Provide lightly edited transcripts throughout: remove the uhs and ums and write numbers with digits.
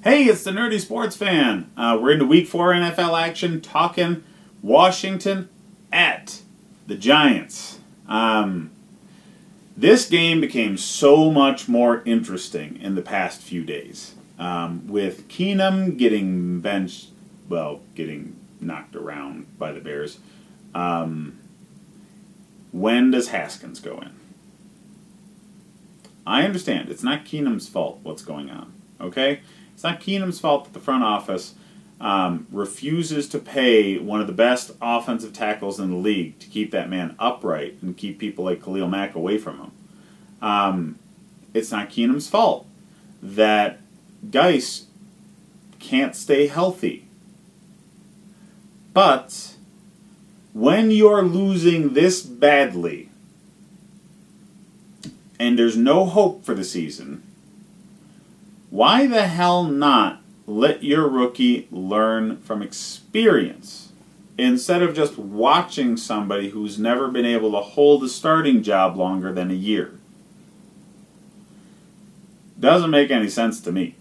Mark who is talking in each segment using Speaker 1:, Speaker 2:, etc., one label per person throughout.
Speaker 1: Hey, it's the Nerdy Sports Fan. We're into Week 4 NFL action, talking Washington at the Giants. This game became so much more interesting in the past few days. With Keenum getting benched, getting knocked around by the Bears. When does Haskins go in? I understand. It's not Keenum's fault what's going on. Okay? It's not Keenum's fault that the front office refuses to pay one of the best offensive tackles in the league to keep that man upright and keep people like Khalil Mack away from him. It's not Keenum's fault that Geis can't stay healthy. But when you're losing this badly and there's no hope for the season, why the hell not let your rookie learn from experience instead of just watching somebody who's never been able to hold a starting job longer than a year? Doesn't make any sense to me.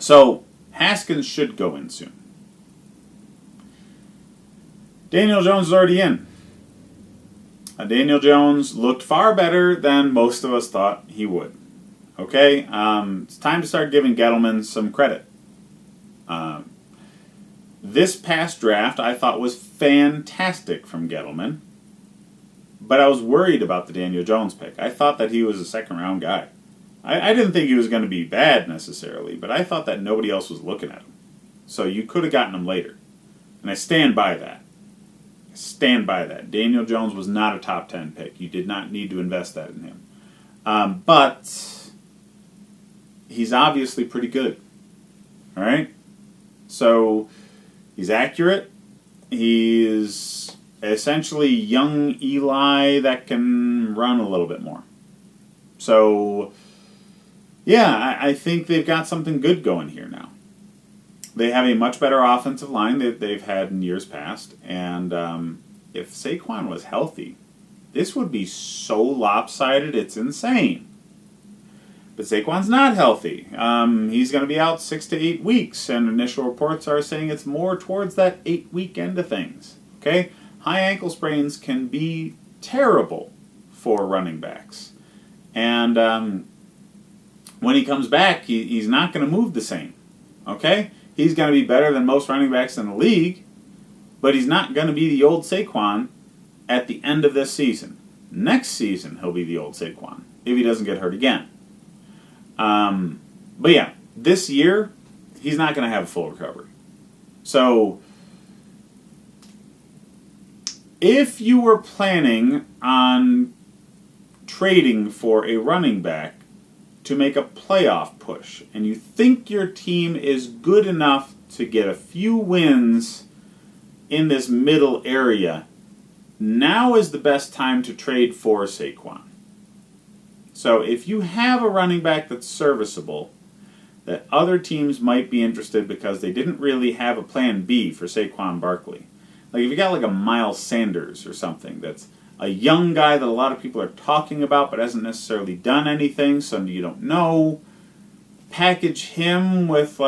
Speaker 1: So Haskins should go in soon. Daniel Jones is already in. Daniel Jones looked far better than most of us thought he would. Okay? It's time to start giving Gettleman some credit. This past draft I thought was fantastic from Gettleman, but I was worried about the Daniel Jones pick. I thought that he was a second-round guy. I didn't think he was going to be bad necessarily, but I thought that nobody else was looking at him. So you could have gotten him later. And I stand by that. Daniel Jones was not a top 10 pick. You did not need to invest that in him. But he's obviously pretty good. All right? So he's accurate. He's essentially young Eli that can run a little bit more. So, yeah, I think they've got something good going here now. They have a much better offensive line that they've had in years past. And if Saquon was healthy, this would be so lopsided, it's insane. But Saquon's not healthy. He's going to be out 6 to 8 weeks, and initial reports are saying it's more towards that 8-week end of things. Okay? High ankle sprains can be terrible for running backs. And when he comes back, he's not going to move the same. Okay? He's going to be better than most running backs in the league, but he's not going to be the old Saquon at the end of this season. Next season, he'll be the old Saquon, if he doesn't get hurt again. But yeah, this year, he's not going to have a full recovery. So, if you were planning on trading for a running back to make a playoff push, and you think your team is good enough to get a few wins in this middle area, now is the best time to trade for Saquon. So if you have a running back that's serviceable, that other teams might be interested because they didn't really have a plan B for Saquon Barkley. Like if you got like a Miles Sanders or something that's a young guy that a lot of people are talking about but hasn't necessarily done anything, so you don't know. Package him with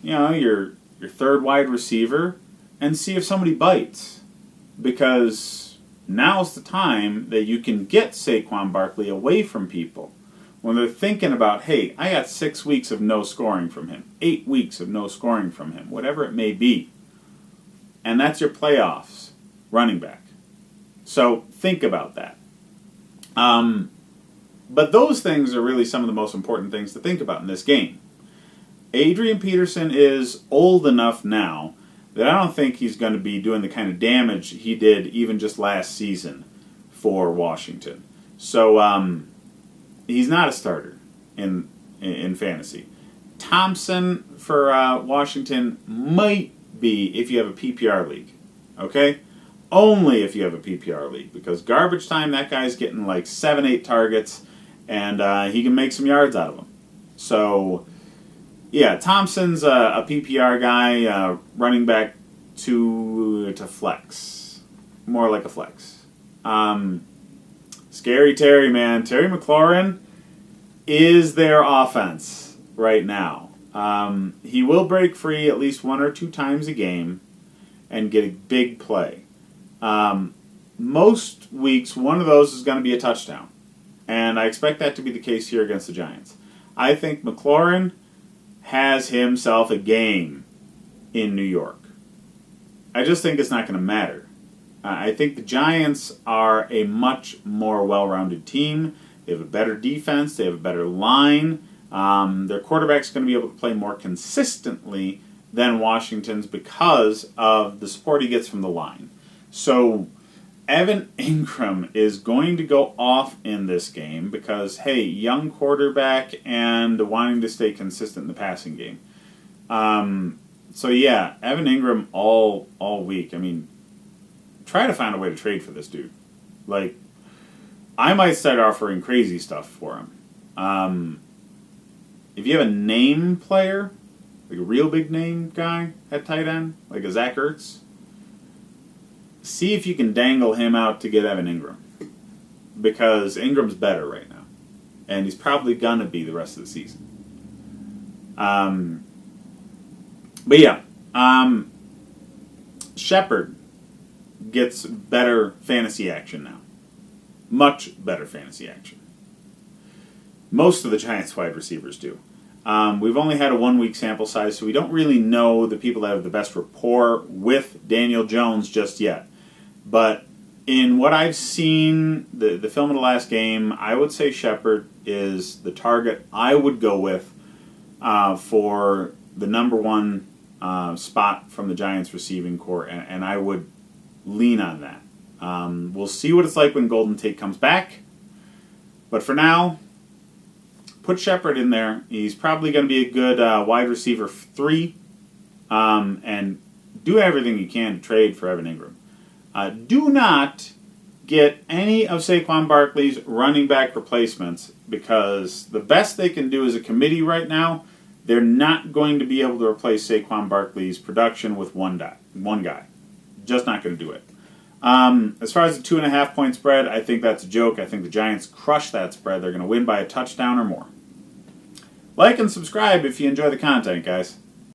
Speaker 1: your third wide receiver and see if somebody bites. Because now's the time that you can get Saquon Barkley away from people. When they're thinking about, hey, I got 6 weeks of no scoring from him, 8 weeks of no scoring from him, whatever it may be. And that's your playoffs running back. So think about that. But those things are really some of the most important things to think about in this game. Adrian Peterson is old enough now that I don't think he's going to be doing the kind of damage he did even just last season for Washington. So he's not a starter in fantasy. Thompson for Washington might be if you have a PPR league. Okay? Only if you have a PPR league, because garbage time, that guy's getting like 7-8 targets, and he can make some yards out of them. So, yeah, Thompson's a PPR guy, running back to flex, more like a flex. Scary Terry, man, Terry McLaurin is their offense right now. He will break free at least 1 or 2 times a game and get a big play. Most weeks, one of those is going to be a touchdown. And I expect that to be the case here against the Giants. I think McLaurin has himself a game in New York. I just think it's not going to matter. I think the Giants are a much more well-rounded team. They have a better defense. They have a better line. Their quarterback's going to be able to play more consistently than Washington's because of the support he gets from the line. So Evan Ingram is going to go off in this game because, hey, young quarterback and wanting to stay consistent in the passing game. So yeah, Evan Ingram all week. I mean, try to find a way to trade for this dude. Like, I might start offering crazy stuff for him. If you have a name player, like a real big name guy at tight end, like a Zach Ertz, see if you can dangle him out to get Evan Ingram. Because Ingram's better right now. And he's probably going to be the rest of the season. But yeah, Shepard gets better fantasy action now. Much better fantasy action. Most of the Giants wide receivers do. We've only had a 1-week sample size, so we don't really know the people that have the best rapport with Daniel Jones just yet. But in what I've seen, the film of the last game, I would say Shepard is the target I would go with for the number 1 spot from the Giants receiving corps, and I would lean on that. We'll see what it's like when Golden Tate comes back. But for now, put Shepard in there. He's probably going to be a good wide receiver 3. And do everything you can to trade for Evan Ingram. Do not get any of Saquon Barkley's running back replacements because the best they can do as a committee right now, they're not going to be able to replace Saquon Barkley's production with one guy. Just not going to do it. As far as the 2.5 point spread, I think that's a joke. I think the Giants crush that spread. They're going to win by a touchdown or more. Like and subscribe if you enjoy the content, guys.